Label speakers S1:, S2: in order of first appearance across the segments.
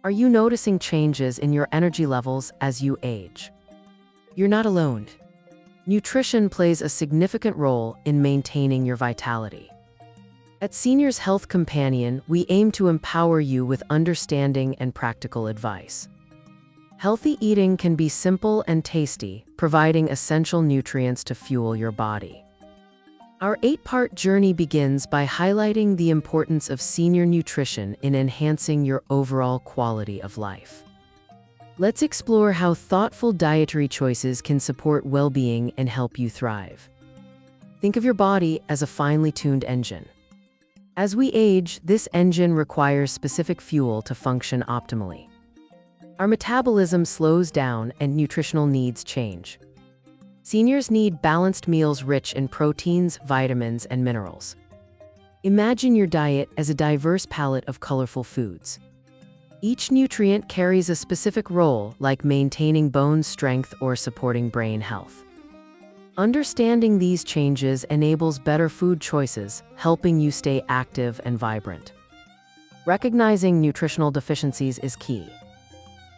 S1: Are you noticing changes in your energy levels as you age? You're not alone. Nutrition plays a significant role in maintaining your vitality. At Seniors Health Companion, we aim to empower you with understanding and practical advice. Healthy eating can be simple and tasty, providing essential nutrients to fuel your body. Our 8-part journey begins by highlighting the importance of senior nutrition in enhancing your overall quality of life. Let's explore how thoughtful dietary choices can support well-being and help you thrive. Think of your body as a finely tuned engine. As we age, this engine requires specific fuel to function optimally. Our metabolism slows down and nutritional needs change. Seniors need balanced meals rich in proteins, vitamins, and minerals. Imagine your diet as a diverse palette of colorful foods. Each nutrient carries a specific role, like maintaining bone strength or supporting brain health. Understanding these changes enables better food choices, helping you stay active and vibrant. Recognizing nutritional deficiencies is key.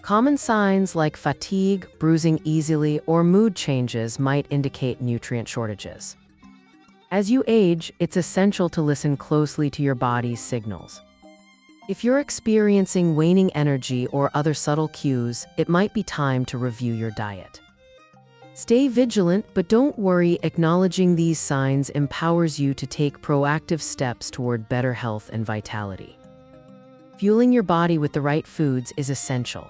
S1: Common signs like fatigue, bruising easily, or mood changes might indicate nutrient shortages. As you age, it's essential to listen closely to your body's signals. If you're experiencing waning energy or other subtle cues, it might be time to review your diet. Stay vigilant, but don't worry, acknowledging these signs empowers you to take proactive steps toward better health and vitality. Fueling your body with the right foods is essential.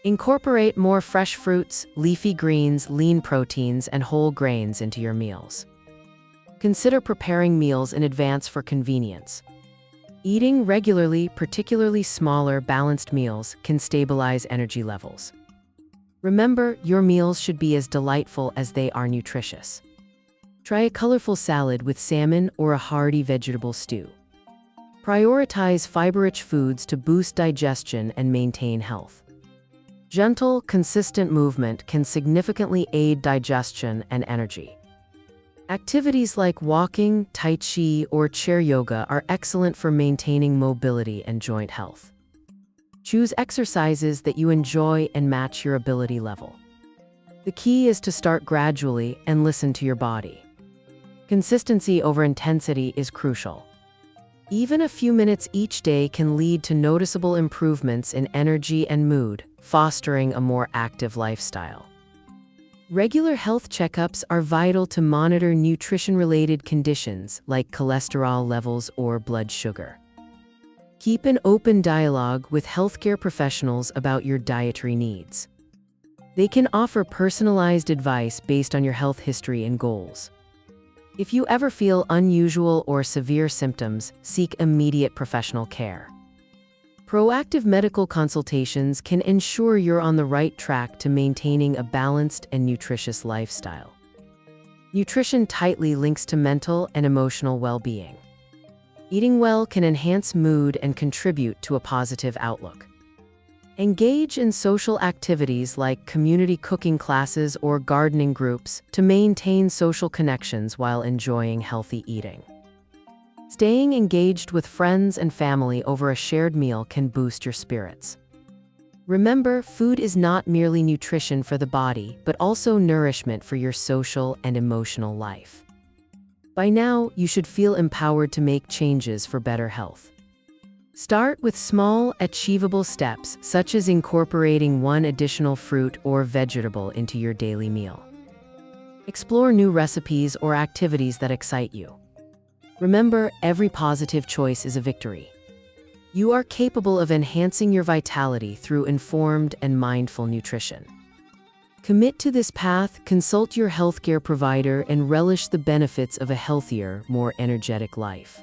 S1: Incorporate more fresh fruits, leafy greens, lean proteins, and whole grains into your meals. Consider preparing meals in advance for convenience. Eating regularly, particularly smaller, balanced meals, can stabilize energy levels. Remember, your meals should be as delightful as they are nutritious. Try a colorful salad with salmon or a hearty vegetable stew. Prioritize fiber-rich foods to boost digestion and maintain health. Gentle, consistent movement can significantly aid digestion and energy. Activities like walking, tai chi, or chair yoga are excellent for maintaining mobility and joint health. Choose exercises that you enjoy and match your ability level. The key is to start gradually and listen to your body. Consistency over intensity is crucial. Even a few minutes each day can lead to noticeable improvements in energy and mood, fostering a more active lifestyle. Regular health checkups are vital to monitor nutrition-related conditions like cholesterol levels or blood sugar. Keep an open dialogue with healthcare professionals about your dietary needs. They can offer personalized advice based on your health history and goals. If you ever feel unusual or severe symptoms, seek immediate professional care. Proactive medical consultations can ensure you're on the right track to maintaining a balanced and nutritious lifestyle. Nutrition tightly links to mental and emotional well-being. Eating well can enhance mood and contribute to a positive outlook. Engage in social activities like community cooking classes or gardening groups to maintain social connections while enjoying healthy eating. Staying engaged with friends and family over a shared meal can boost your spirits. Remember, food is not merely nutrition for the body, but also nourishment for your social and emotional life. By now, you should feel empowered to make changes for better health. Start with small, achievable steps, such as incorporating one additional fruit or vegetable into your daily meal. Explore new recipes or activities that excite you. Remember, every positive choice is a victory. You are capable of enhancing your vitality through informed and mindful nutrition. Commit to this path, consult your healthcare provider, and relish the benefits of a healthier, more energetic life.